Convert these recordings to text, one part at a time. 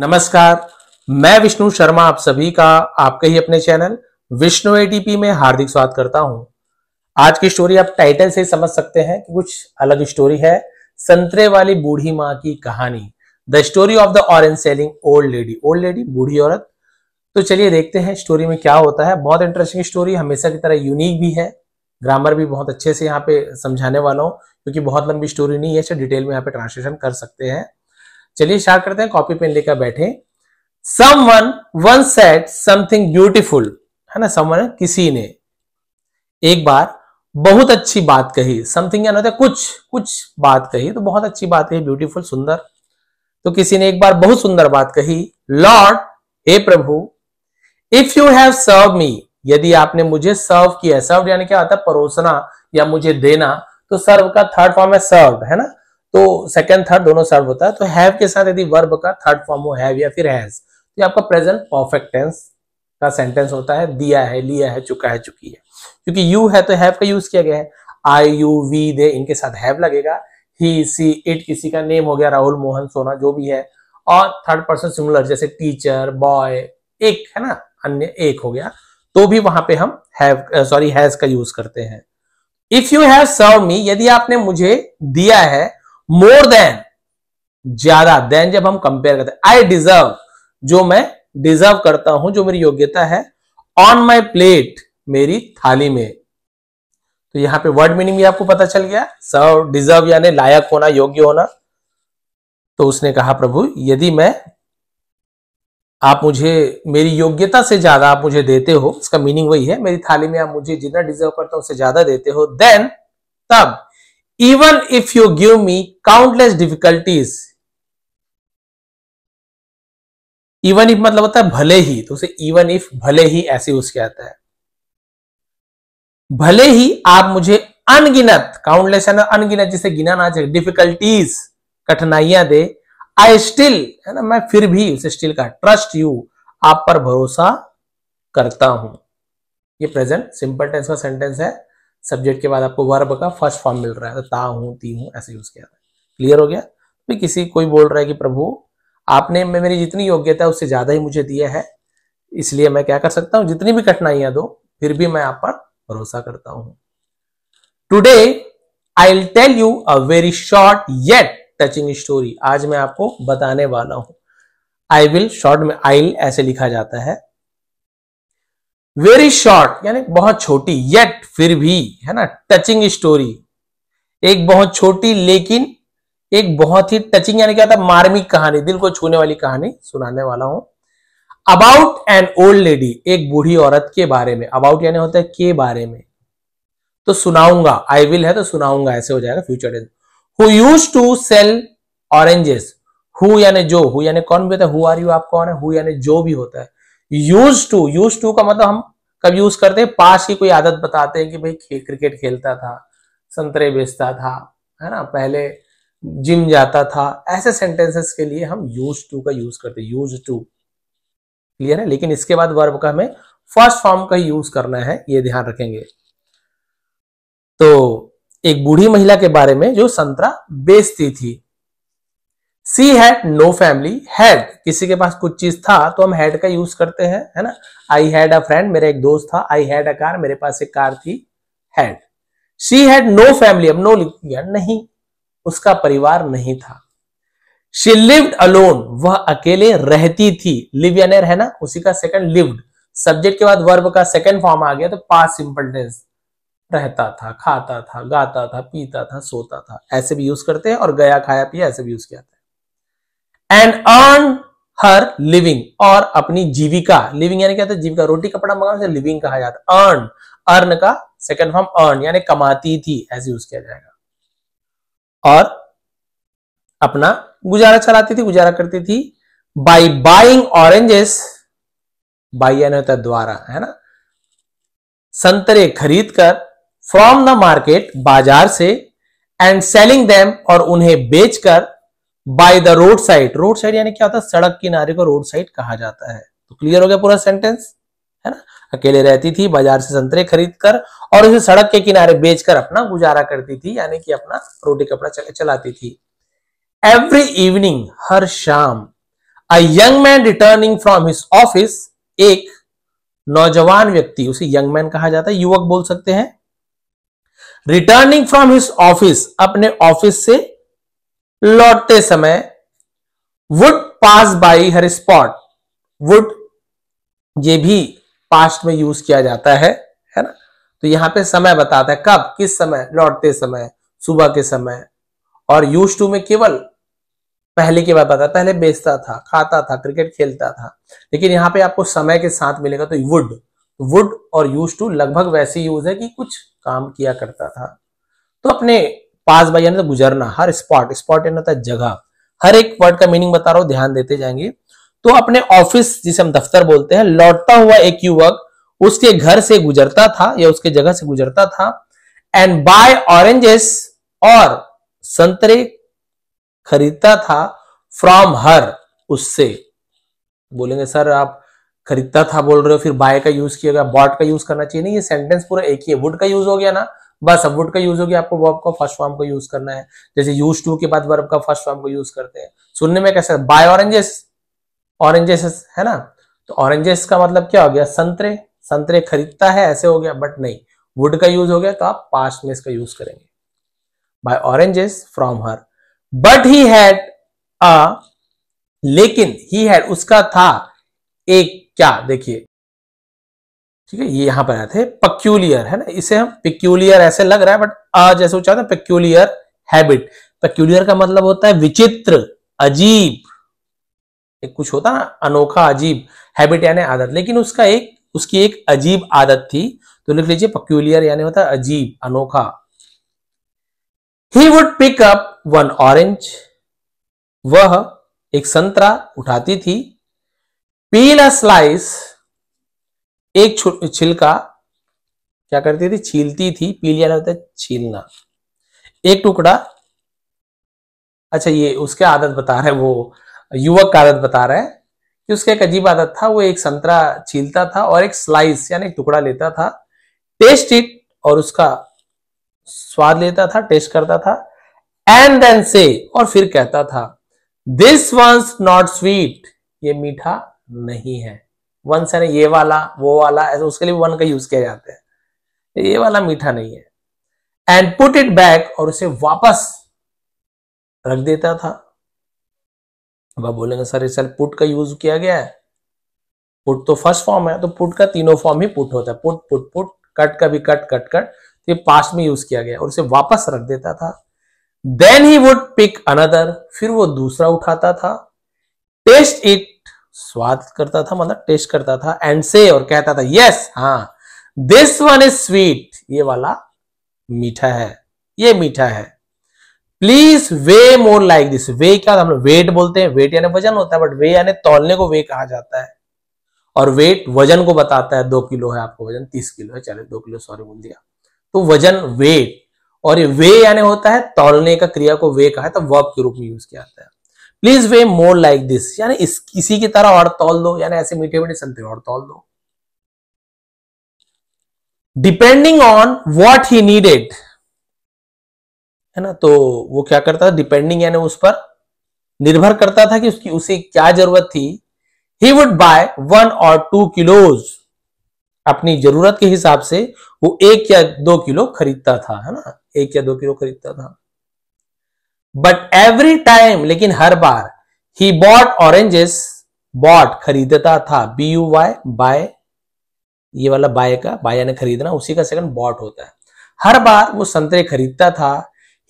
नमस्कार, मैं विष्णु शर्मा आप सभी का आपके ही अपने चैनल विष्णु एटीपी में हार्दिक स्वागत करता हूं। आज की स्टोरी आप टाइटल से समझ सकते हैं कि कुछ अलग स्टोरी है। संतरे वाली बूढ़ी मां की कहानी, the story of the orange selling old lady. Old lady, बूढ़ी औरत। तो चलिए देखते हैं स्टोरी में क्या होता है। बहुत इंटरेस्टिंग स्टोरी, हमेशा की तरह यूनिक भी है, ग्रामर भी बहुत अच्छे से यहाँ पे समझाने वाला हूँ क्योंकि बहुत लंबी स्टोरी नहीं है, डिटेल में यहाँ पे ट्रांसलेशन कर सकते हैं। चलिए स्टार्ट करते हैं, कॉपी पेन लेकर बैठे। Someone once said something beautiful, है ना। someone किसी ने एक बार बहुत अच्छी बात कही। something यानी होता है कुछ बात कही, तो बहुत अच्छी बात है, ब्यूटीफुल, सुंदर। तो किसी ने एक बार बहुत सुंदर बात कही। लॉर्ड, हे प्रभु, if you have serve me, यदि आपने मुझे सर्व किया। सर्व यानी क्या होता है, परोसना या मुझे देना। तो सर्व का थर्ड फॉर्म है सर्व, है ना। तो सेकंड थर्ड दोनों सर्व होता है। तो हैव के साथ यदि वर्ब का थर्ड फॉर्म हो हैव या फिर हैज, तो आपका प्रेजेंट परफेक्ट टेंस का सेंटेंस होता है। दिया है, लिया है, चुका है, चुकी है। क्योंकि यू है तो हैव का यूज किया गया है। आई, यू, वी, दे, इनके साथ हैव लगेगा। ही, सी, इट किसी का नेम हो गया, राहुल, मोहन, सोना, जो भी है। और थर्ड पर्सन सिंगुलर जैसे टीचर, बॉय, एक, है ना, अन्य एक हो गया, तो भी वहां पे हम हैज का यूज करते हैं। If you have serve me, यदि आपने मुझे दिया है। मोर देन, ज्यादा। देन जब हम कंपेयर करते हैं। आई डिजर्व, जो मैं डिजर्व करता हूं, जो मेरी योग्यता है। ऑन माई प्लेट, मेरी थाली में। तो यहां पे वर्ड मीनिंग भी आपको पता चल गया। सर्व, डिजर्व यानी लायक होना, योग्य होना। तो उसने कहा, प्रभु यदि आप मुझे मेरी योग्यता से ज्यादा आप मुझे देते हो, इसका मीनिंग वही है, मेरी थाली में आप मुझे जितना डिजर्व करता हूं उससे ज्यादा देते हो, देन, तब, even if you give me countless difficulties, even if मतलब होता है भले ही, तो उसे even if, भले ही ऐसे यूज किया जाता है। भले ही आप मुझे अनगिनत, काउंटलेस है ना, अनगिनत जिसे गिना ना चाहिए, डिफिकल्टीज, कठिनाइयां दे, आई स्टिल, है ना, मैं फिर भी, उसे स्टिल का ट्रस्ट यू, आप पर भरोसा करता हूं। ये प्रेजेंट सिंपल टेंस का सेंटेंस है। सब्जेक्ट के बाद आपको वर्ब का फर्स्ट फॉर्म मिल रहा है, तो ता हूं, ती हूं, ऐसे यूज किया था। क्लियर हो गया। तो कोई बोल रहा है कि प्रभु आपने मेरी जितनी योग्यता है उससे ज्यादा ही मुझे दिया है, इसलिए मैं क्या कर सकता हूं, जितनी भी कठिनाइयां दो फिर भी मैं आप पर भरोसा करता हूं। Today I will tell you a very short yet touching story. आज मैं आपको बताने वाला हूं। आई विल, शॉर्ट में आई ऐसे लिखा जाता है। वेरी शॉर्ट यानी बहुत छोटी, येट फिर भी, है ना, टचिंग स्टोरी, एक बहुत छोटी लेकिन एक बहुत ही टचिंग यानी क्या था, मार्मिक कहानी, दिल को छूने वाली कहानी सुनाने वाला हूं। अबाउट एन ओल्ड लेडी, एक बूढ़ी औरत के बारे में। अबाउट यानी होता है के बारे में, तो सुनाऊंगा, आई विल है तो सुनाऊंगा ऐसे हो जाएगा future tense. Who used to sell oranges. Who यानी जो, हु यानी कौन भी होता है, हु आर यू, आप कौन है, हु यानी जो भी होता है। यूज टू का मतलब हम कब यूज करते हैं, पास की कोई आदत बताते हैं कि भाई क्रिकेट खेलता था, संतरे बेचता था, है ना, पहले जिम जाता था, ऐसे सेंटेंसेस के लिए हम यूज टू का यूज करते हैं, यूज टू। क्लियर है। लेकिन इसके बाद वर्ब का हमें फर्स्ट फॉर्म का यूज करना है, ये ध्यान रखेंगे। तो एक बूढ़ी महिला के बारे में जो संतरा बेचती थी। She had no family. Had किसी के पास कुछ चीज था तो हम हैड का यूज करते हैं, है ना। आई हैड अ फ्रेंड, मेरा एक दोस्त था। आई हैड अ कार, मेरे पास एक कार थी। Had. She had no family, अब नो लिख दिया, नहीं, उसका परिवार नहीं था। शी लिव्ड अलोन, वह अकेले रहती थी। लिव यानी रहना, उसी का सेकंड लिव्ड, सब्जेक्ट के बाद वर्ब का सेकंड फॉर्म आ गया तो पास्ट सिंपल टेंस। रहता था, खाता था, गाता था, पीता था, सोता था, ऐसे भी यूज करते हैं। और गया, खाया, पिया, ऐसे भी यूज किया जाता है। एंड अर्न हर लिविंग, और अपनी जीविका। लिविंग यानी क्या था, जीविका, रोटी कपड़ा मंगाने से लिविंग कहा जाता है। अर्न, अर्न का सेकंड फॉर्म अर्न यानी कमाती थी, ऐसे यूज किया जाएगा। और अपना गुजारा चलाती थी, गुजारा करती थी। बाय बाइंग ऑरेंजेस, बाय यानी होता है द्वारा, है ना, संतरे खरीद कर, फ्रॉम द मार्केट, बाजार से, एंड सेलिंग देम, और उन्हें बेचकर, by the road side. Road side यानी क्या होता है, सड़क किनारे को रोड साइड कहा जाता है। तो क्लियर हो गया पूरा सेंटेंस, है ना। अकेले रहती थी, बाजार से संतरे खरीद कर, और उसे सड़क के किनारे बेचकर अपना गुजारा करती थी, यानी कि अपना रोटी कपड़ा चलाती थी। एवरी इवनिंग, हर शाम, a young man returning from his office, एक नौजवान व्यक्ति, उसे यंग मैन कहा जाता है, युवक बोल सकते हैं, रिटर्निंग फ्रॉम हिज ऑफिस, अपने ऑफिस से लौटते समय, would pass by her spot, would ये भी पास्ट में यूज किया जाता है ना। तो यहां पे समय बताता है, कब, किस समय, लौटते समय, सुबह के समय। और यूज टू में केवल पहले की बात बताता है, पहले बेचता था, खाता था, क्रिकेट खेलता था। लेकिन यहां पे आपको समय के साथ मिलेगा, तो वुड और यूज टू लगभग वैसे यूज है कि कुछ काम किया करता था। तो अपने पास बाई यानी तो गुजरना, हर स्पॉट, स्पॉट यानी होता है जगह, हर एक वर्ड का मीनिंग बता रहा हूं, ध्यान देते जाएंगे। तो अपने ऑफिस, जिसे हम दफ्तर बोलते हैं, लौटता हुआ एक युवक उसके घर से गुजरता था या उसके जगह से गुजरता था, एंड बाय ऑरेंजेस, और संतरे खरीदता था, फ्रॉम हर, उससे। बोलेंगे सर आप खरीदता था बोल रहे हो, फिर बाय का यूज किया गया, बॉट का यूज करना चाहिए। नहीं, ये सेंटेंस पूरा एक ही है। वुड का यूज हो गया ना, बस अब वुड का यूज हो गया, आपको वर्ब का फर्स्ट फॉर्म को यूज करना है। जैसे यूज टू के बाद वर्ब का फर्स्ट फॉर्म को यूज करते हैं। सुनने में कैसा, बाय ऑरेंजेस, ऑरेंजेस है ना, तो ऑरेंजेस का मतलब क्या हो गया, संतरे, संतरे खरीदता है, ऐसे हो गया। बट नहीं, वुड का यूज हो गया, तो आप पास्ट में इसका यूज करेंगे, buy oranges from her. But he had a, लेकिन ही हैड, उसका था एक, क्या, देखिए ठीक है, ये यहां पर आए थे, पेक्यूलियर है ना, इसे हम पेक्यूलियर ऐसे लग रहा है, बट जैसे उच्चारण पेक्यूलियर हैबिट। पेक्यूलियर का मतलब होता है विचित्र, अजीब, एक कुछ होता ना अनोखा, अजीब, हैबिट यानी आदत, लेकिन उसकी एक अजीब आदत थी, तो लिख लीजिए पेक्यूलियर यानी होता है अजीब, अनोखा। He would pick up one orange, वह एक संतरा उठाती थी, पील अ स्लाइस, एक छिलका, क्या करती थी, छीलती थी, पील यानी होता है छीलना, एक टुकड़ा। अच्छा, ये उसके आदत बता रहे हैं, वो युवक का आदत बता रहे हैं कि उसका एक अजीब आदत था, वो एक संतरा छीलता था और एक स्लाइस यानी एक टुकड़ा लेता था, टेस्ट इट, और उसका स्वाद लेता था, टेस्ट करता था, एंड देन से, और फिर कहता था, दिस वंस नॉट स्वीट, ये मीठा नहीं है। वंस यानी ये वाला, वो वाला, ऐसा उसके लिए वन का यूज किया जाता है, ये वाला मीठा नहीं है। एंड पुट इट बैक, और उसे वापस रख देता था। अब आप बोलेंगे सर इस पुट का यूज किया गया है, पुट तो फर्स्ट फॉर्म है, तो पुट का तीनों फॉर्म ही पुट होता है, पुट पुट पुट, कट का भी कट कट कट, तो ये पास्ट में यूज किया गया और उसे वापस रख देता था। Then he would pick another, फिर वो दूसरा उठाता था, टेस्ट इट, स्वाद करता था, मतलब टेस्ट करता था, एंड से, और कहता था, यस, हाँ, दिस वन इज स्वीट, ये वाला मीठा है, ये मीठा है। Please way more like this, way क्या हम लोग वेट बोलते हैं, वेट यानी वजन होता है, बट वे यानी तौलने को वे कहा जाता है, और वेट वजन को बताता है, 2 किलो है आपको वजन, 30 किलो है, चले 2 किलो सॉरी बोल दिया, तो वजन वेट, और ये वे यानी होता है तौलने का, क्रिया को वे कहा है, तो वर्ब के रूप में यूज किया जाता है। Please way more like this, यानी इसी की तरह और तौल दो, यानी ऐसे मीठे मीठे संतरे और तौल दो। Depending on what he needed, है ना, तो वो क्या करता था, डिपेंडिंग यानी उस पर निर्भर करता था कि उसे क्या जरूरत थी। He would buy 1 or 2 kilos, अपनी जरूरत के हिसाब से वो 1 या 2 किलो खरीदता था, है ना, 1 या 2 किलो खरीदता था। बट एवरी टाइम, लेकिन हर बार, ही बॉट ऑरेंजेस, बॉट खरीदता था, BUY, बाय, ये वाला बाय का, बाय यानी खरीदना, उसी का सेकंड बॉट होता है। हर बार वो संतरे खरीदता था।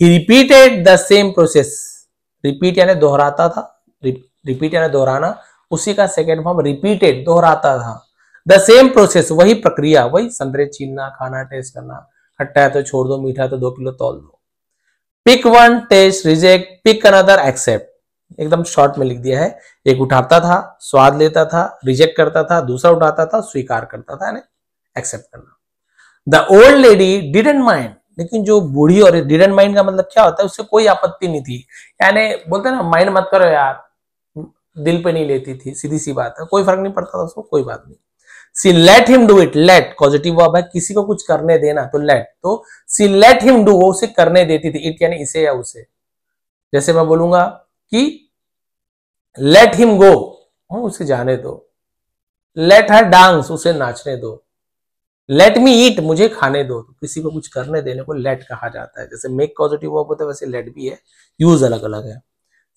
He repeated the same process, repeat यानी दोहराता था, रिपीट यानी दोहराना, उसी का सेकंड फॉर्म रिपीटेड, दोहराता था। द सेम प्रोसेस, वही प्रक्रिया, वही संतरे छीलना, खाना, टेस्ट करना, खट्टा है तो छोड़ दो, मीठा है तो 2 किलो तौल दो। Pick one, taste, reject, pick another, accept, एकदम शॉर्ट में लिख दिया है। एक उठाता था, स्वाद लेता था, रिजेक्ट करता था, दूसरा उठाता था, स्वीकार करता था, यानी एक्सेप्ट करना। The old lady didn't mind, लेकिन जो बूढ़ी, और डिडंट माइंड का मतलब क्या होता है, उससे कोई आपत्ति नहीं थी, यानी बोलते हैं ना माइंड मत करो यार, दिल पे नहीं लेती थी, सीधी सी बात है, कोई फर्क नहीं पड़ता था उसको, कोई बात नहीं। See let him do it, let positive verb है, किसी को कुछ करने देना, तो लेट, तो सी लेट हिम डू, वो उसे करने देती थी, इट यानी इसे या उसे। जैसे मैं बोलूंगा कि लेट हिम गो, उसे जाने दो। लेट हर डांस, उसे नाचने दो। लेट मी ईट, मुझे खाने दो। तो किसी को कुछ करने देने को लेट कहा जाता है। जैसे मेक पॉजिटिव वर्ब होता है वैसे लेट भी है, यूज अलग अलग है।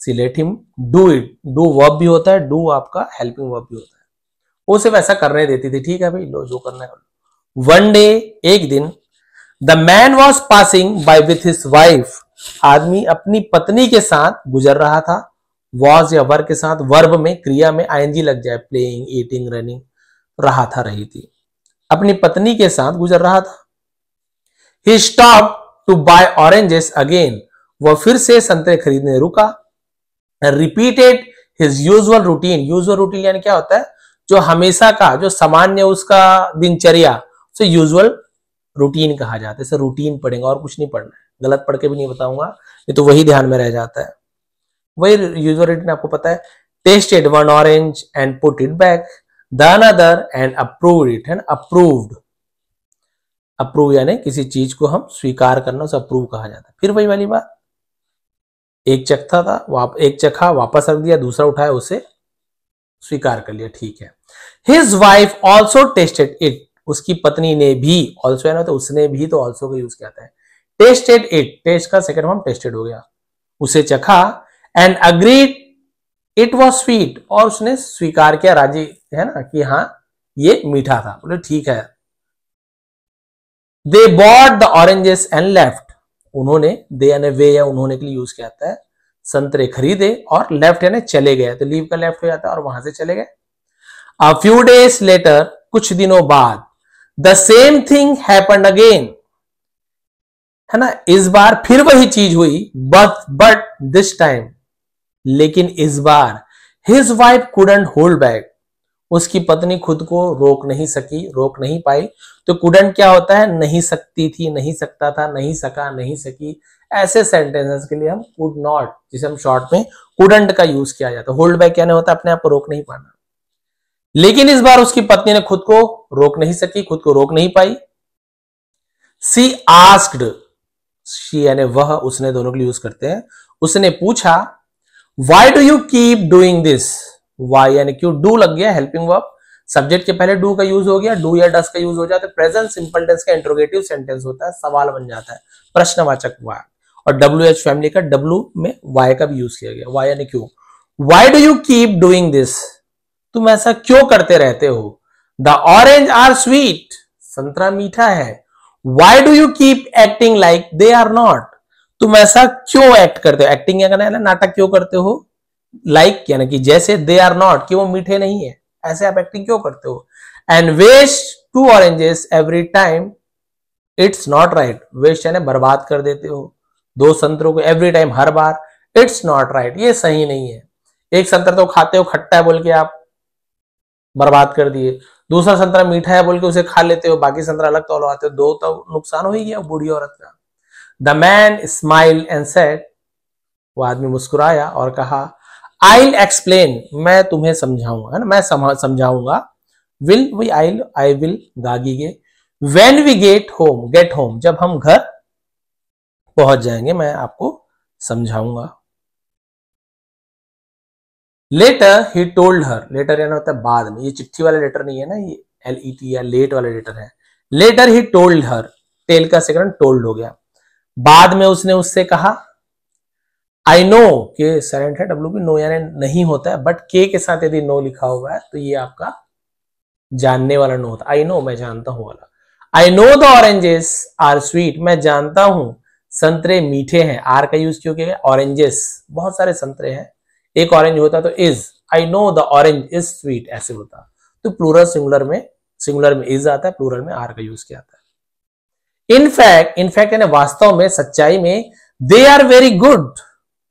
See let him do it, do verb भी होता है, डू आपका हेल्पिंग वर्ब भी होता है। वो सिर्फ ऐसा करने देती थी, ठीक है भाई लो जो करना है। वन डे, एक दिन, the man was passing by with his wife, आदमी अपनी पत्नी के साथ गुजर रहा था। वॉज या वर्ब के साथ, वर्ब में क्रिया में आईएनजी लग जाए, प्लेइंग, ईटिंग, रनिंग, रहा था, रही थी, अपनी पत्नी के साथ गुजर रहा था। He stop to buy oranges again, वह फिर से संतरे खरीदने रुका। Repeated his usual routine, usual routine यानी क्या होता है, जो हमेशा का, जो सामान्य उसका दिनचर्या, उसे यूजुअल रूटीन कहा जाता है। इसे रूटीन पढ़ेंगे और कुछ नहीं पढ़ना है, गलत पढ़ के भी नहीं बताऊंगा, ये तो वही ध्यान में रह जाता है। वही यूजुअल रूटीन आपको पता है। Tested one orange and put it back, the another and approved it, है ना, अप्रूव्ड। अप्रूव यानी किसी चीज को हम स्वीकार करना, उसे अप्रूव कहा जाता है। फिर वही वाली बात, एक चखा था, एक चखा वापस रख दिया, दूसरा उठाया, उसे स्वीकार कर लिया, ठीक है। His wife also tested it, उसकी पत्नी ने भी, ऑल्सो है ना तो उसने भी, तो ऑल्सो का यूज किया है। टेस्टेड इट, टेस्ट का सेकंड फॉर्म टेस्टेड हो गया, उसे चखा। And agreed it was sweet, और उसने स्वीकार किया, राजी है ना कि हाँ ये मीठा था, बोले ठीक है। They bought the oranges and left, उन्होंने, दे यानी वे या उन्होंने के लिए यूज किया जाता है। संतरे खरीदे और लेफ्ट यानी चले गए, तो लीव का लेफ्ट हो जाता है और वहां से चले गए। अ फ्यू डेज लेटर, कुछ दिनों बाद, the same thing happened again, है ना, इस बार फिर वही चीज हुई, बट दिस टाइम, लेकिन इस बार his wife couldn't hold back, उसकी पत्नी खुद को रोक नहीं सकी, रोक नहीं पाई। तो कुडंट क्या होता है, नहीं सकती थी, नहीं सकता था, नहीं सका, नहीं सकी। ऐसे सेंटेंसेस के लिए हम कुड नॉट, जिसे हम शॉर्ट में कुडंट का यूज किया जाता है। होल्ड बैक क्या होता है, अपने आप को रोक नहीं पाना। लेकिन इस बार उसकी पत्नी ने खुद को रोक नहीं सकी, खुद को रोक नहीं पाई। सी आस्क्ड, शी यानी वह, उसने, दोनों के लिए यूज करते हैं। उसने पूछा, why do you keep doing this, why यानी क्यों, डू लग गया हेल्पिंग वर्ब, सब्जेक्ट के पहले डू का यूज हो गया, डू या डस का यूज हो जाता है। प्रेजेंट सिंपल टेंस का इंट्रोगेटिव सेंटेंस होता है, सवाल बन जाता है, प्रश्नवाचक वाय। और डब्ल्यू एच फैमिली का डब्ल्यू में वाई का भी यूज किया गया, वाई यानी क्यों। Y do you keep doing this, तुम ऐसा क्यों करते रहते हो। द ऑरेंज आर स्वीट, संतरा मीठा है। Why do you keep acting like they are not, तुम ऐसा क्यों एक्ट करते हो, एक्टिंग क्या करना है ना, नाटक क्यों करते हो, लाइक यानी कि जैसे, दे आर नॉट कि वो मीठे नहीं है, ऐसे आप एक्टिंग क्यों करते हो। And waste 2 oranges every time, it's not right, waste यानी बर्बाद कर देते हो 2 संतरों को, एवरी टाइम हर बार, इट्स नॉट राइट ये सही नहीं है। एक संतरा तो खाते हो, खट्टा है बोल के आप बर्बाद कर दिए, दूसरा संतरा मीठा है बोल के उसे खा लेते हो, बाकी संतरा अलग तोलवाते हो, 2 तो नुकसान हो ही गया बूढ़ी औरत का। The man smile and said, वो आदमी मुस्कुराया और कहा, I'll explain, मैं तुम्हें समझाऊंगा, है ना, मैं समझाऊंगा। Will we, I will गागीगे। When we get home, जब हम घर पहुंच जाएंगे मैं आपको समझाऊंगा। Later he told her, later यानी होता है बाद में, ये चिट्ठी वाला लेटर नहीं है ना, ये LET या लेट वाला लेटर है। Later he told her, tell का सेकंड टोल्ड हो गया, बाद में उसने उससे कहा। आई नो के साइलेंट है, डब्ल्यू भी नो यानी नहीं होता है, बट के के साथ यदि नो लिखा हुआ है तो ये आपका जानने वाला नो होता है। आई नो मैं जानता हूं वाला। I know the oranges are sweet, मैं जानता हूं संतरे मीठे हैं। आर का यूज क्यों किया, ऑरेंजेस बहुत सारे संतरे हैं, एक ऑरेंज होता तो is, I know the orange is sweet ऐसे होता। तो प्लूरल सिंगुलर में इज आता है, प्लूरल में आर का यूज किया जाता है। इनफैक्ट यानी वास्तव में, सच्चाई में, दे आर वेरी गुड,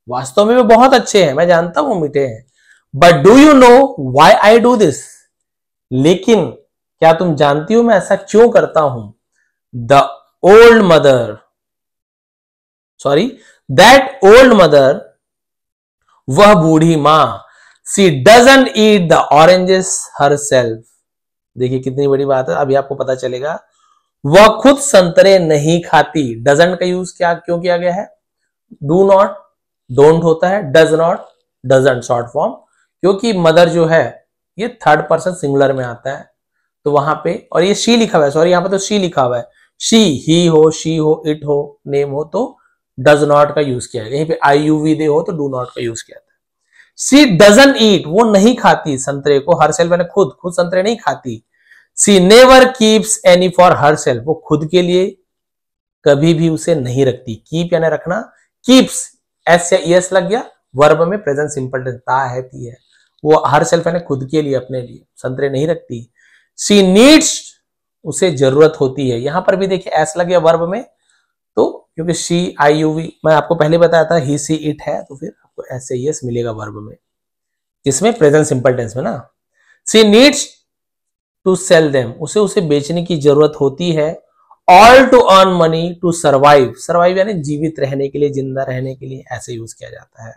वास्तव में वे बहुत अच्छे हैं, मैं जानता हूं मीठे हैं। But do you know why I do this, लेकिन क्या तुम जानती हो मैं ऐसा क्यों करता हूं। दैट ओल्ड मदर, वह बूढ़ी मां, she doesn't eat the oranges herself, देखिए कितनी बड़ी बात है, अभी आपको पता चलेगा। वह खुद संतरे नहीं खाती, डजंट का यूज क्यों किया गया है, डू नॉट, डोंट होता है, does not, doesn't short form, क्योंकि मदर जो है ये थर्ड पर्सन सिंगुलर में आता है, तो वहां पे, और ये शी लिखा हुआ है, सॉरी यहाँ पे तो शी लिखा हुआ है, शी, ही हो, शी हो, इट हो, नेम हो तो डज नॉट का यूज किया है। यहीं पे आई यू वी दे हो तो डू नॉट का यूज किया था। सी डजन ईट, वो नहीं खाती संतरे को, हर सेल्फ यानी खुद संतरे नहीं खाती। She never keeps any for herself, वो खुद के लिए कभी भी उसे नहीं रखती। कीप यानी रखना, कीप्स एस या ईएस लग गया, वर्ब में प्रेजेंट सिंपल टेंस ता है ती है, वो हर सेल्फ यानी खुद के लिए, अपने लिए संतरे नहीं रखती। सी नीड्स, उसे जरूरत होती है, यहां पर भी देखिए एस लग गया वर्ब में, तो क्योंकि शी आई यू वी मैं आपको पहले बताया था ही सी इट है, तो फिर आपको एस से ईएस मिलेगा वर्ब में, जिसमें प्रेजेंट सिंपल टेंस में ना। She needs to sell them, उसे बेचने की जरूरत होती है। All to earn money to survive, survive यानी जीवित रहने के लिए, जिंदा रहने के लिए, ऐसे यूज किया जाता है।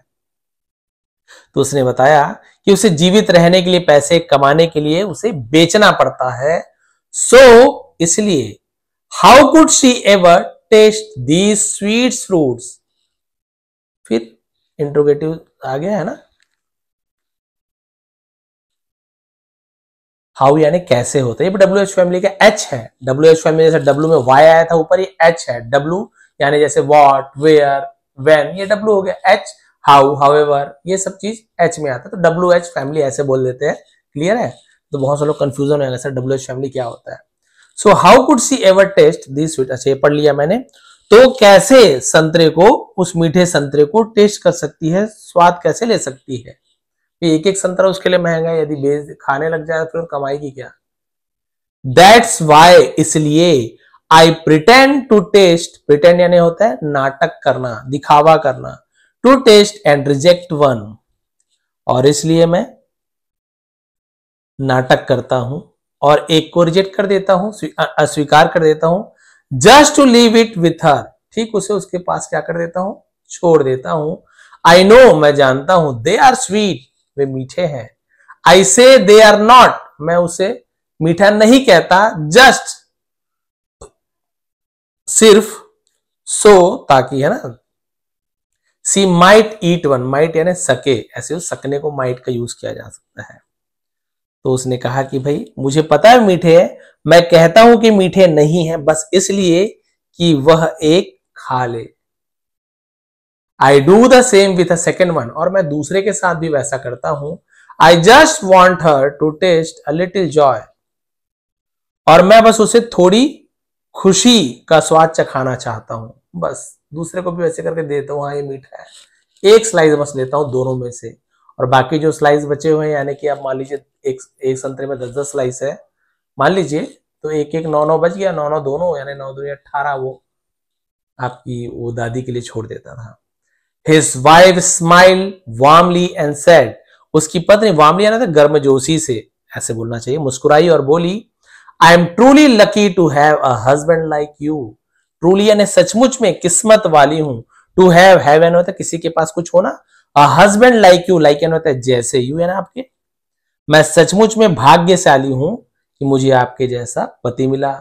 तो उसने बताया कि उसे जीवित रहने के लिए, पैसे कमाने के लिए उसे बेचना पड़ता है। सो इसलिए how could she ever taste these sweet fruits, फिर इंट्रोगेटिव आ गया है ना, हाउ यानी कैसे होता है। ये डब्ल्यू एच फैमिली का एच है, डब्ल्यू एच फैमिली जैसे डब्ल्यू में वाई आया था ऊपर, ये एच है। डब्ल्यू यानी जैसे व्हाट, वेयर, व्हेन, ये डब्ल्यू हो गया। एच हाउ, हाउएवर, ये सब चीज एच में आता है, तो डब्ल्यू एच फैमिली ऐसे बोल देते हैं। क्लियर है, तो बहुत से लोग कंफ्यूजन हो गया सर डब्ल्यू एच फैमिली क्या होता है। So how could she ever taste this sweet, अच्छा ये पढ़ लिया मैंने। तो कैसे संतरे को, उस मीठे संतरे को टेस्ट कर सकती है, स्वाद कैसे ले सकती है। एक एक संतरा उसके लिए महंगा है, यदि बेच खाने लग जाए फिर कमाएगी क्या। दैट्स वाई, इसलिए, I pretend to taste, pretend यानी होता है नाटक करना, दिखावा करना, to taste and reject one, और इसलिए मैं नाटक करता हूं और एक को रिजेक्ट कर देता हूं, अस्वीकार कर देता हूं। Just to leave it with her, ठीक उसे उसके पास क्या कर देता हूं, छोड़ देता हूं। आई नो, मैं जानता हूं, दे आर स्वीट, वे मीठे हैं। आई से दे आर नॉट, मैं उसे मीठा नहीं कहता। जस्ट, सिर्फ, सो ताकि, है ना। सी माइट ईट वन, माइट यानी सके, ऐसे सकने को माइट का यूज किया जा सकता है। तो उसने कहा कि भाई मुझे पता है मीठे है, मैं कहता हूं कि मीठे नहीं है, बस इसलिए कि वह एक खा ले। I do the same with a second one, और मैं दूसरे के साथ भी वैसा करता हूं। I just want her to taste a little joy, और मैं बस उसे थोड़ी खुशी का स्वाद चखाना चाहता हूं, बस दूसरे को भी वैसे करके देता हूं, हाँ ये मीठा है, एक स्लाइस बस लेता हूं दोनों में से, और बाकी जो स्लाइस बचे हुए हैं, यानी कि आप मान लीजिए एक संतरे में 10-10 स्लाइस है मान लीजिए, तो एक एक 9-9 बच गया, 9-9 दोनों, यानी 9-2 18, वो आपकी वो दादी के लिए छोड़ देता था। His wife smiled warmly and said, उसकी पत्नी वार्मली यानी गर्मजोशी से, ऐसे बोलना चाहिए, मुस्कुराई और बोली, I am truly lucky to have a husband like you. Truly यानी सचमुच में किस्मत वाली हूं। To have यानी होता है किसी के पास कुछ होना, a husband like you, like यानी होता है जैसे, you यानी आपके, मैं सचमुच में भाग्यशाली हूं कि मुझे आपके जैसा पति मिला।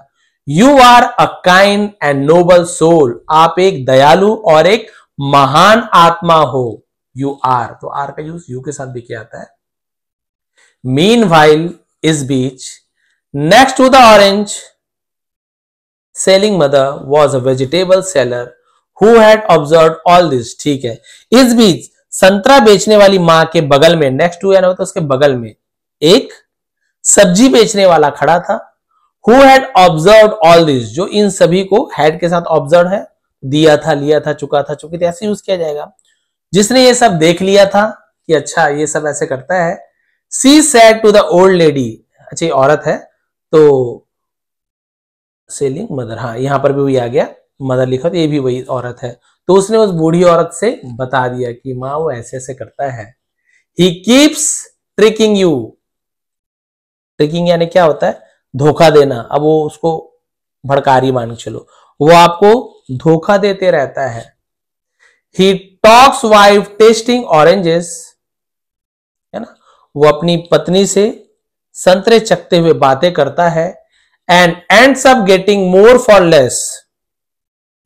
You are a kind and noble soul, आप एक दयालु और एक महान आत्मा हो। यू आर, तो आर का यूज यू के साथ भी किया जाता है। मीन वाइल, इस बीच, next to the orange selling mother was a vegetable seller who had observe all this, ठीक है। इस बीच संतरा बेचने वाली मां के बगल में, नेक्स्ट टू यानी होता है उसके बगल में, एक सब्जी बेचने वाला खड़ा था। Who had observe all this, जो इन सभी को, हैड के साथ ऑब्जर्व है, दिया था, लिया था, चुका था, चुकी थी, ऐसे यूज किया जाएगा। जिसने ये सब देख लिया था कि अच्छा ये सब ऐसे करता है। She said to the old lady, अच्छा ये औरत है तो सेलिंग मदर, हाँ यहां पर भी वही आ गया, मदर लिखा तो ये भी वही औरत है। तो उसने उस बूढ़ी औरत से बता दिया कि मां वो ऐसे ऐसे करता है। He keeps tricking you, tricking यानी क्या होता है, धोखा देना। अब वो उसको भड़कारी मान चलो, वो आपको धोखा देते रहता है। He talks wife testing oranges, है ना, वो अपनी पत्नी से संतरे चखते हुए बातें करता है। And ends up getting more for less,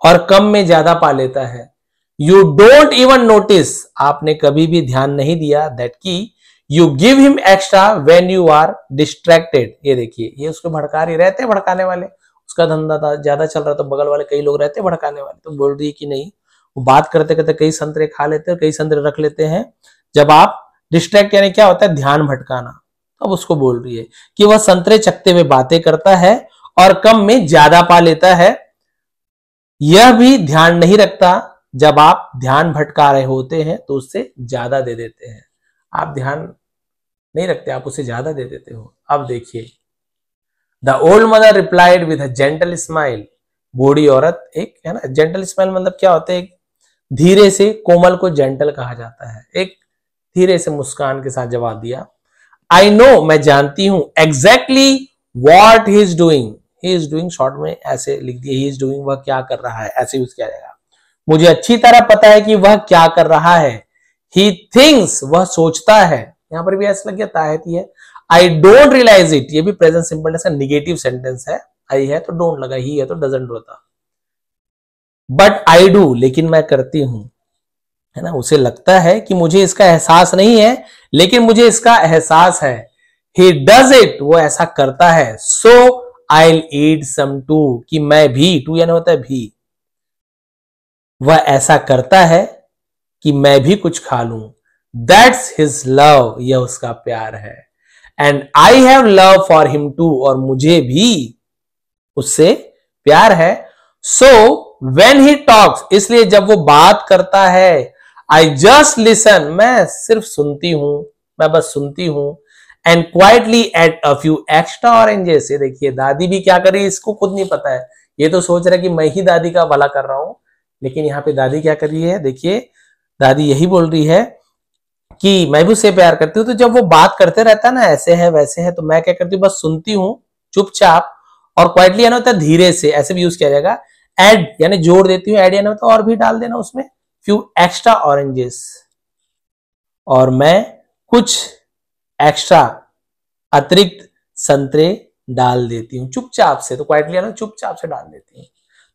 और कम में ज्यादा पा लेता है। यू डोंट इवन नोटिस, आपने कभी भी ध्यान नहीं दिया, दैट की you give him extra when you are distracted. ये देखिए, ये उसको भड़का रही, रहते हैं भड़काने वाले, उसका धंधा ज्यादा चल रहा, तो बगल वाले कई लोग रहते हैं भड़काने वाले, तो बोल रही है कि नहीं, वो बात करते करते कई संतरे खा लेते हैं, कई संतरे रख लेते हैं। जब आप डिस्ट्रैक्ट, यानी क्या होता है, ध्यान भटकाना, अब उसको बोल रही है कि वह संतरे चखते हुए बातें करता है और कम में ज्यादा पा लेता है। यह भी ध्यान नहीं रखता, जब आप ध्यान भटका रहे होते हैं तो उससे ज्यादा दे देते हैं। आप ध्यान नहीं रखते, आप उसे ज्यादा दे देते हो। अब देखिए, the old mother replied with a gentle smile. बूढ़ी औरत, एक है ना, जेंटल स्माइल मतलब क्या होता है, एक धीरे से, कोमल को जेंटल कहा जाता है, एक धीरे से मुस्कान के साथ जवाब दिया। आई नो, मैं जानती हूं, exactly what he is doing. He is doing short में ऐसे लिख दिए, ही इज डूइंग, वह क्या कर रहा है, ऐसे यूज किया जाएगा। मुझे अच्छी तरह पता है कि वह क्या कर रहा है। ही थिंक्स, वह सोचता है, यहां पर भी ऐसा लग गया, ताहती है। आई डोंट रियलाइज इट, ये भी प्रेजेंट सिंपल टेंस का निगेटिव सेंटेंस है। आई है तो डोंट लगा, ही है तो डजंट होता। बट आई डू, लेकिन मैं करती हूं, है ना। उसे लगता है कि मुझे इसका एहसास नहीं है, लेकिन मुझे इसका एहसास है। ही डज इट, वो ऐसा करता है। सो आई ईट सम टू, कि मैं भी, टू यानी होता है भी, वह ऐसा करता है कि मैं भी कुछ खा लूं। दैट्स हिज लव, यह उसका प्यार है। And I have love for him too, और मुझे भी उससे प्यार है। सो वेन ही टॉक्स, इसलिए जब वो बात करता है, आई जस्ट लिसन, मैं सिर्फ सुनती हूं, मैं बस सुनती हूं। And quietly at a few extra oranges. ये देखिए, दादी भी क्या कर रही है, इसको खुद नहीं पता है, ये तो सोच रहा है कि मैं ही दादी का भला कर रहा हूं, लेकिन यहां पे दादी क्या कर रही है, देखिए, दादी यही बोल रही है कि मैं भी उससे प्यार करती हूँ। तो जब वो बात करते रहता है ना, ऐसे है वैसे है, तो मैं क्या करती हूँ, बस सुनती हूँ चुपचाप। और क्वाइटली यानी होता है धीरे से, ऐसे भी यूज किया जाएगा। एड यानी जोड़ देती हूँ, एड यानी होता है और भी डाल देना उसमें, फ्यू एक्स्ट्रा ऑरेंजेस, और मैं कुछ एक्स्ट्रा अतिरिक्त संतरे डाल देती हूँ चुपचाप से। तो क्वाइटली यानी चुपचाप से डाल देती हूँ।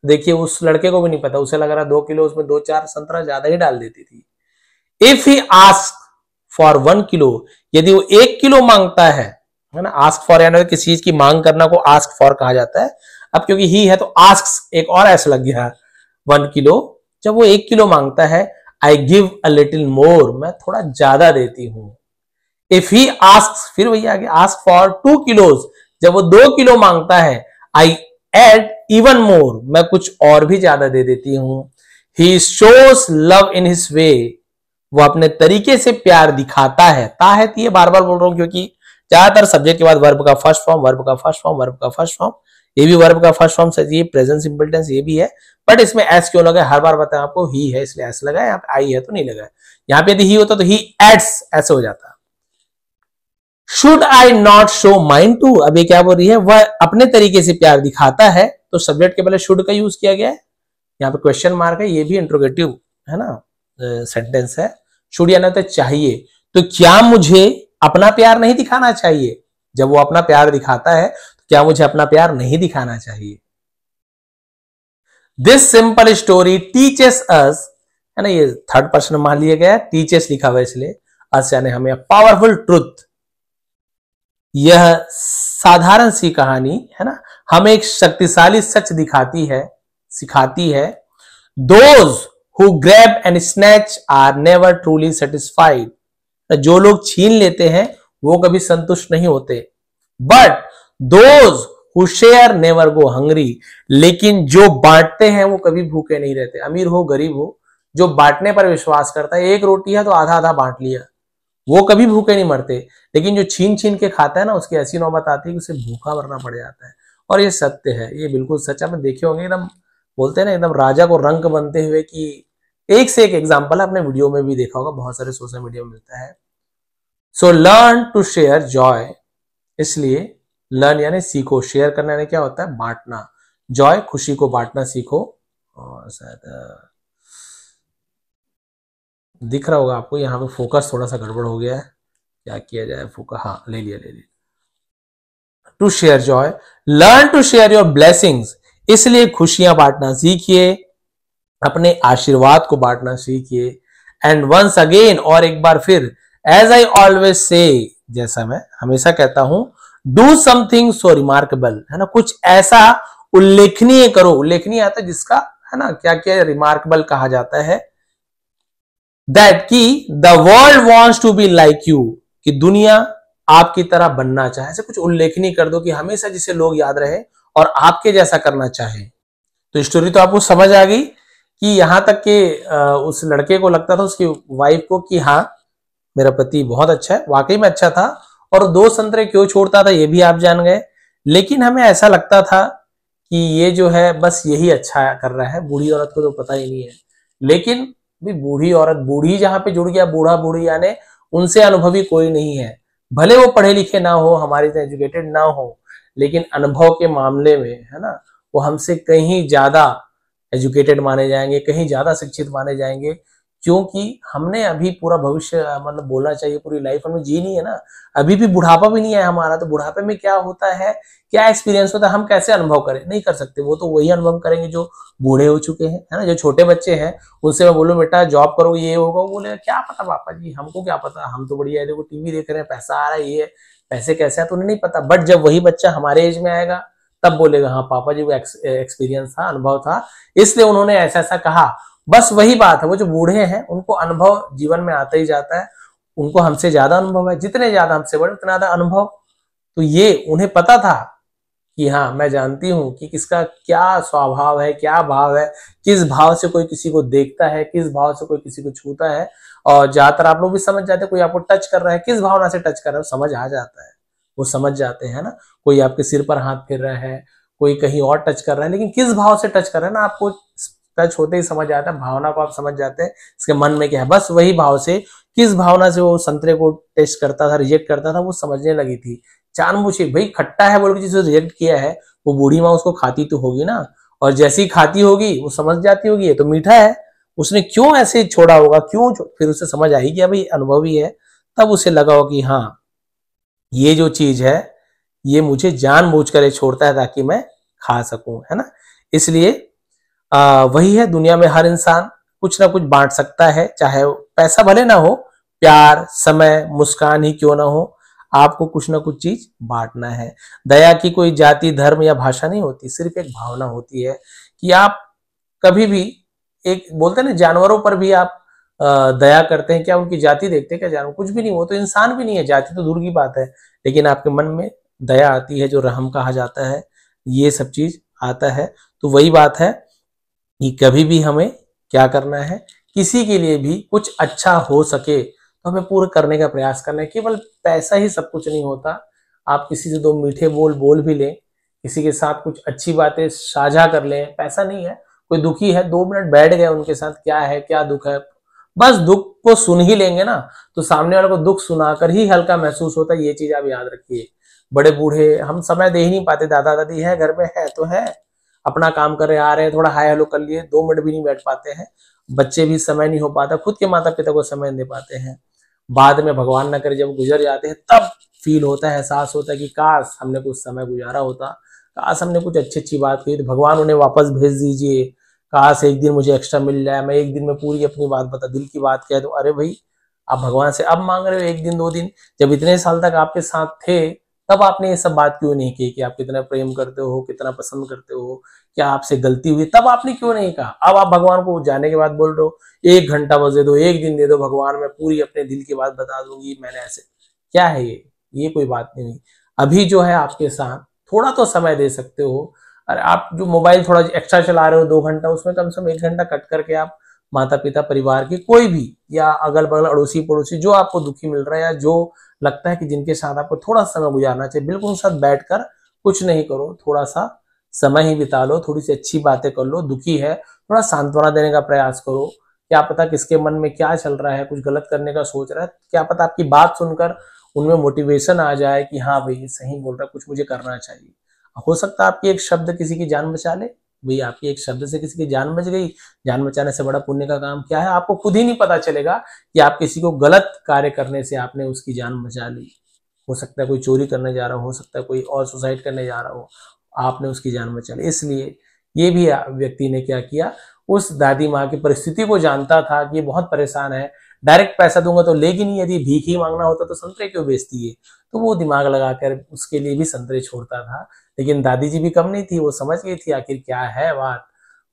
देखिए, उस लड़के को भी नहीं पता, उसे लग रहा 2 किलो, उसमें 2-4 संतरा ज्यादा ही डाल देती थी। If he ask for 1 kilo, यदि वो 1 किलो मांगता है ना, आस्क फॉर यानी किसी चीज की मांग करना को आस्क फॉर कहा जाता है। अब क्योंकि ही है तो आस्क एक और ऐसा लग गया, 1 किलो, जब वो 1 किलो मांगता है, I give a little more, मैं थोड़ा ज्यादा देती हूं। इफ ही आस्क, फिर वही आगे, आस्क फॉर 2 किलोज, जब वो 2 किलो मांगता है, आई एड इवन मोर, मैं कुछ और भी ज्यादा दे देती हूं। He shows love in his way, वो अपने तरीके से प्यार दिखाता है। ताहत, ये बार बार बोल रहा हूं क्योंकि ज्यादातर सब्जेक्ट के बाद वर्ब का फर्स्ट फॉर्म, वर्ब का फर्स्ट फॉर्म, वर्ब का फर्स्ट फॉर्म, ये भी वर्ब का फर्स्ट फॉर्म से, ये प्रेजेंट सिंपल टेंस ये भी है, बट इसमें एस क्यों लगा, हर बार बताया आपको, ही है इसलिए एस लगा, यहाँ पे आई है तो नहीं लगा। यहाँ पे यदि ही होता तो ही एड्स, ऐसे हो जाता। Should I not show mine too, अब ये क्या बोल रही है, वह अपने तरीके से प्यार दिखाता है, तो सब्जेक्ट के पहले शुड का यूज किया गया है, यहाँ पे क्वेश्चन मार्क है, ये भी इंट्रोगेटिव है ना सेंटेंस है। शुड यानी होता है चाहिए, तो क्या मुझे अपना प्यार नहीं दिखाना चाहिए? जब वो अपना प्यार दिखाता है तो क्या मुझे अपना प्यार नहीं दिखाना चाहिए? This simple story teaches us, है ना, ये थर्ड पर्सन मान लिया गया, टीचेस लिखा हुआ इसलिए, अस यानी हमें, पावरफुल ट्रुथ, यह साधारण सी कहानी है ना, हमें एक शक्तिशाली सच दिखाती है, सिखाती है। Those who grab and snatch are never truly satisfied, जो लोग छीन लेते हैं वो कभी संतुष्ट नहीं होते। But those who share never go hungry, लेकिन जो बांटते हैं वो कभी भूखे नहीं रहते। अमीर हो गरीब हो, जो बांटने पर विश्वास करता है, एक रोटी है तो आधा आधा बांट लिया, वो कभी भूखे नहीं मरते। लेकिन जो छीन छीन के खाता है ना, उसकी ऐसी नौबत आती है कि उसे भूखा मरना पड़ जाता है। और ये सत्य है, ये बिल्कुल सच। आपने देखे होंगे, एकदम बोलते हैं ना, एकदम राजा को रंक बनते हुए, कि एक से एक एग्जाम्पल आपने वीडियो में भी देखा होगा, बहुत सारे सोशल मीडिया में मिलता है। So learn to share joy, इसलिए लर्न यानी सीखो, शेयर करना यानी क्या होता है, बांटना, जॉय खुशी को बांटना सीखो। और शायद दिख रहा होगा आपको, यहाँ पे फोकस थोड़ा सा गड़बड़ हो गया है, क्या किया जाए फोकस, हाँ ले लिया। To share joy, learn to share your blessings, इसलिए खुशियां बांटना सीखिए, अपने आशीर्वाद को बांटना सीखिए। एंड वंस अगेन, और एक बार फिर, एज आई ऑलवेज से, जैसा मैं हमेशा कहता हूं, डू समथिंग सो रिमार्केबल, है ना, कुछ ऐसा उल्लेखनीय करो, उल्लेखनीय आता है जिसका, है ना, क्या क्या रिमार्केबल कहा जाता है, दैट कि the world wants to be like you, कि दुनिया आपकी तरह बनना चाहे, ऐसे कुछ उल्लेखनीय कर दो कि हमेशा जिसे लोग याद रहे और आपके जैसा करना चाहे। तो स्टोरी तो आपको समझ आ गई कि यहां तक कि उस लड़के को लगता था, उसकी वाइफ को, कि हाँ मेरा पति बहुत अच्छा है, वाकई में अच्छा था, और 2 संतरे क्यों छोड़ता था ये भी आप जान गए। लेकिन हमें ऐसा लगता था कि ये जो है बस यही अच्छा कर रहा है, बूढ़ी औरत को तो पता ही नहीं है। लेकिन भी बूढ़ी औरत, बूढ़ी जहां पे जुड़ गया, बूढ़ा बूढ़ी यानी उनसे अनुभवी कोई नहीं है, भले वो पढ़े लिखे ना हो, हमारे से एजुकेटेड ना हो, लेकिन अनुभव के मामले में, है ना, वो हमसे कहीं ज्यादा एजुकेटेड माने जाएंगे, कहीं ज्यादा शिक्षित माने जाएंगे, क्योंकि हमने अभी पूरा भविष्य, मतलब बोलना चाहिए पूरी लाइफ हमने जी नहीं है ना, अभी भी बुढ़ापा भी नहीं है हमारा। तो बुढ़ापे में क्या होता है, क्या एक्सपीरियंस होता है, हम कैसे अनुभव करें, नहीं कर सकते। वो तो वही अनुभव करेंगे जो बूढ़े हो चुके हैं, है ना। जो छोटे बच्चे हैं उनसे मैं बोलूं बेटा जॉब करो ये होगा, वो बोले क्या पता पापा जी, हमको क्या पता, हम तो बढ़िया है, देखो टीवी देख रहे हैं, पैसा आ रहा है, ये पैसे कैसे है तो उन्हें नहीं पता। बट जब वही बच्चा हमारे एज में आएगा तब बोलेगा हाँ पापा जी वो एक्सपीरियंस था, अनुभव था, इसलिए उन्होंने ऐसा ऐसा कहा। बस वही बात है, वो जो बूढ़े हैं उनको अनुभव जीवन में आता ही जाता है, उनको हमसे ज्यादा अनुभव है, जितने ज्यादा हमसे बड़े उतना ज्यादा अनुभव। तो ये उन्हें पता था कि हाँ मैं जानती हूं कि किसका क्या स्वभाव है, क्या भाव है, किस भाव से कोई किसी को देखता है, किस भाव से कोई किसी को छूता है। और ज्यादातर आप लोग भी समझ जाते हैं, कोई आपको टच कर रहा है, किस भावना से टच कर रहा है, समझ आ जाता है, वो समझ जाते हैं ना। कोई आपके सिर पर हाथ फेर रहा है, कोई कहीं और टच कर रहा है, लेकिन किस भाव से टच कर रहा है ना, आपको टच होते ही समझ आता है, भावना को आप समझ जाते हैं इसके मन में क्या है। बस वही भाव से, किस भावना से वो संतरे को टेस्ट करता था, रिजेक्ट करता था, वो समझने लगी थी। जानबूझ भाई खट्टा है बोल के जिसे रिजेक्ट किया है, वो बूढ़ी माँ उसको खाती तो होगी ना, और जैसी खाती होगी वो समझ जाती होगी ये तो मीठा है, उसने क्यों ऐसे छोड़ा होगा, क्यों फिर उसे समझ आई कि भाई अनुभवी है, तब उसे लगा हो कि हाँ ये जो चीज है ये मुझे जानबूझकर छोड़ता है ताकि मैं खा सकूं, है ना। इसलिए वही है, दुनिया में हर इंसान कुछ ना कुछ बांट सकता है, चाहे पैसा भले ना हो, प्यार, समय, मुस्कान ही क्यों ना हो, आपको कुछ ना कुछ चीज बांटना है। दया की कोई जाति, धर्म या भाषा नहीं होती, सिर्फ एक भावना होती है कि आप कभी भी, एक बोलते हैं ना जानवरों पर भी आप दया करते हैं, क्या उनकी जाति देखते हैं क्या जानवर, कुछ भी नहीं, वो तो इंसान भी नहीं है, जाति तो दूर की बात है, लेकिन आपके मन में दया आती है, जो रहम कहा जाता है, ये सब चीज आता है। तो वही बात है कि कभी भी हमें क्या करना है, किसी के लिए भी कुछ अच्छा हो सके तो हमें पूरा करने का प्रयास करना है। केवल पैसा ही सब कुछ नहीं होता, आप किसी से 2 मीठे बोल बोल भी लें, किसी के साथ कुछ अच्छी बातें साझा कर लें, पैसा नहीं है, कोई दुखी है 2 मिनट बैठ गए उनके साथ, क्या है क्या दुख है, बस दुख को सुन ही लेंगे ना, तो सामने वाले को दुख सुनाकर ही हल्का महसूस होता है, ये चीज आप याद रखिए। बड़े बूढ़े हम समय दे ही नहीं पाते, दादा दादी है घर में, है तो है, अपना काम कर रहे आ रहे हैं, थोड़ा हाय हेलो कर लिए, 2 मिनट भी नहीं बैठ पाते हैं। बच्चे भी समय नहीं हो पाता, खुद के माता पिता को समय दे पाते हैं। बाद में भगवान न करे जब गुजर जाते हैं तब फील होता है, एहसास होता है कि काश हमने कुछ समय गुजारा होता, काश हमने कुछ अच्छी अच्छी बात की तो भगवान उन्हें वापस भेज दीजिए, काश एक दिन मुझे एक्स्ट्रा मिल जाए, मैं एक दिन में पूरी अपनी बात बता, दिल की बात कह दूं। अरे भाई आप भगवान से अब मांग रहे हो 1 दिन 2 दिन, जब इतने साल तक आपके साथ थे तब आपने ये सब बात क्यों नहीं की कि आप कितना प्रेम करते हो, कितना पसंद करते हो, क्या आपसे गलती हुई, तब आपने क्यों नहीं कहा। अब आप भगवान को जाने के बाद बोल रहे हो 1 घंटा बस दे दो, 1 दिन दे दो भगवान, मैं पूरी अपने दिल की बात बता दूंगी, मैंने ऐसे, क्या है ये कोई बात नहीं। अभी जो है आपके साथ थोड़ा तो समय दे सकते हो। अरे आप जो मोबाइल थोड़ा एक्स्ट्रा चला रहे हो 2 घंटा, उसमें कम से कम 1 घंटा कट करके आप माता पिता, परिवार के कोई भी, या अगल बगल अड़ोसी पड़ोसी जो आपको दुखी मिल रहा है, या जो लगता है कि जिनके साथ आपको थोड़ा समय गुजारना चाहिए, बिल्कुल उनके साथ बैठकर कुछ नहीं करो, थोड़ा सा समय ही बिता लो, थोड़ी सी अच्छी बातें कर लो, दुखी है थोड़ा सांत्वना देने का प्रयास करो। क्या पता किसके मन में क्या चल रहा है, कुछ गलत करने का सोच रहा है, क्या पता आपकी बात सुनकर उनमें मोटिवेशन आ जाए कि हाँ भाई सही बोल रहा है, कुछ मुझे करना चाहिए। हो सकता है आपकी एक शब्द किसी की जान बचा ले, भाई आपकी एक शब्द से किसी की जान बच गई, जान बचाने से बड़ा पुण्य का काम क्या है, आपको खुद ही नहीं पता चलेगा कि आप किसी को गलत कार्य करने से आपने उसकी जान बचा ली। हो सकता है कोई चोरी करने जा रहा हो सकता है कोई और सुसाइड करने जा रहा हो, आपने उसकी जान बचा ली। इसलिए ये भी व्यक्ति ने क्या किया, उस दादी माँ की परिस्थिति को जानता था कि ये बहुत परेशान है, डायरेक्ट पैसा दूंगा तो लेगी नहीं, यदि भीख ही मांगना होता तो संतरे क्यों बेचती है। तो वो दिमाग लगाकर उसके लिए भी संतरे छोड़ता था। लेकिन दादी जी भी कम नहीं थी, वो समझ गई थी आखिर क्या है बात।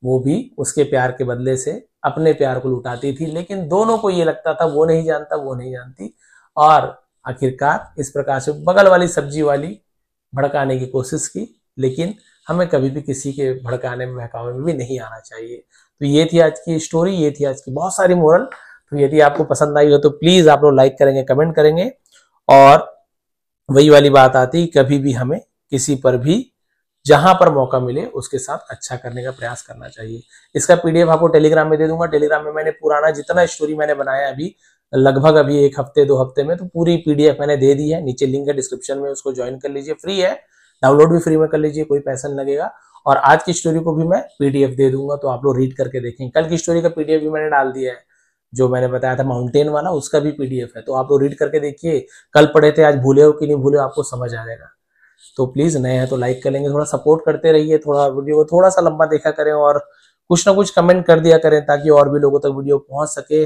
वो भी उसके प्यार के बदले से अपने प्यार को लुटाती थी, लेकिन दोनों को ये लगता था वो नहीं जानता, वो नहीं जानती। और आखिरकार इस प्रकार से बगल वाली सब्जी वाली भड़काने की कोशिश की, लेकिन हमें कभी भी किसी के भड़काने में बहकावे में भी नहीं आना चाहिए। तो ये थी आज की स्टोरी, ये थी आज की बहुत सारी मोरल। तो यदि आपको पसंद आई हो तो प्लीज आप लोग लाइक करेंगे, कमेंट करेंगे। और वही वाली बात आती, कभी भी हमें किसी पर भी जहां पर मौका मिले उसके साथ अच्छा करने का प्रयास करना चाहिए। इसका पीडीएफ आपको टेलीग्राम में दे दूंगा। टेलीग्राम में मैंने पुराना जितना स्टोरी मैंने बनाया अभी लगभग अभी 1 हफ्ते 2 हफ्ते में, तो पूरी पीडीएफ मैंने दे दी है। नीचे लिंक है डिस्क्रिप्शन में, उसको ज्वाइन कर लीजिए, फ्री है, डाउनलोड भी फ्री में कर लीजिए, कोई पैसा नहीं लगेगा। और आज की स्टोरी को भी मैं पीडीएफ दे दूंगा, तो आप लोग रीड करके देखेंगे। कल की स्टोरी का पीडीएफ भी मैंने डाल दिया है, जो मैंने बताया था माउंटेन वाला, उसका भी पीडीएफ है। तो आप लोग रीड करके देखिए, कल पढ़े थे आज भूले हो कि नहीं भूले, आपको समझ आ जाएगा। तो प्लीज नए हैं तो लाइक कर लेंगे, थोड़ा सपोर्ट करते रहिए, थोड़ा वीडियो को थोड़ा सा लंबा देखा करें और कुछ ना कुछ कमेंट कर दिया करें, ताकि और भी लोगों तक वीडियो पहुंच सके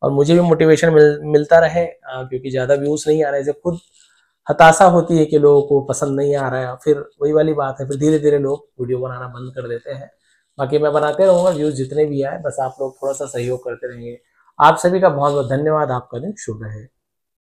और मुझे भी मोटिवेशन मिलता रहे। क्योंकि ज्यादा व्यूज नहीं आ रहे, जब खुद हताशा होती है कि लोगों को पसंद नहीं आ रहा है, फिर वही वाली बात है, फिर धीरे धीरे लोग वीडियो बनाना बंद कर देते हैं। बाकी मैं बनाते रहूंगा, व्यूज जितने भी आए, बस आप लोग थोड़ा सा सहयोग करते रहेंगे। आप सभी का बहुत बहुत धन्यवाद। आपका दिन शुभ रहे।